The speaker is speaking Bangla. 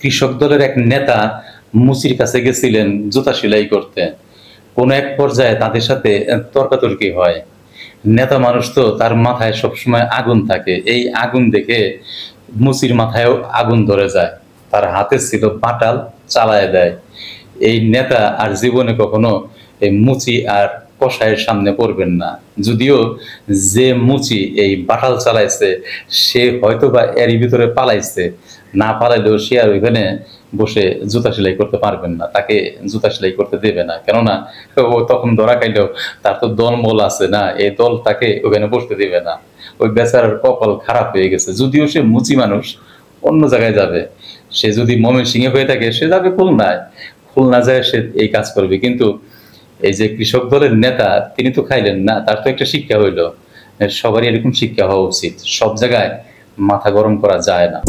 কৃষক দলের এক নেতা মুচির কাছে গেছিলেন জুতা সেলাই করতে। কোন এক পর্যায়ে তাদের সাথে তর্কাতর্কি হয়। নেতা মানুষ তো, তার মাথায় সবসময় আগুন থাকে। এই আগুন দেখে মুচির মাথায়ও আগুন ধরে যায়। তার হাতে ছিল বাটাল, চালায় দেয়। এই নেতা আর জীবনে কখনো এই মুচি আর কসাইয়ের সামনে পড়বেন না। যদিও যে মুচি এই বাটাল চালাইছে সে হয়তো বা এরই ভিতরে পালাইছে, না পালাইলেও সে আর ওইখানে বসে জুতা সেলাই করতে পারবেন না, তাকে জুতা সেলাই করতে দেবে না। কেননা ও তখন ধরা খাইলেও তার তো দলমল আছে না, এই দল তাকে ওখানে বসতে দেবে না। ওই বেচারার কপাল খারাপ হয়ে গেছে। যদিও সে মুচি মানুষ, অন্য জায়গায় যাবে। সে যদি ময়মনসিংহে হয়ে থাকে সে যাবে খুলনায়, খুলনা যায় সে এই কাজ করবে। কিন্তু এই যে কৃষক দলের নেতা, তিনি তো খাইলেন না, তার তো একটা শিক্ষা হইলো। সবারই এরকম শিক্ষা হওয়া উচিত। সব জায়গায় মাথা গরম করা যায় না।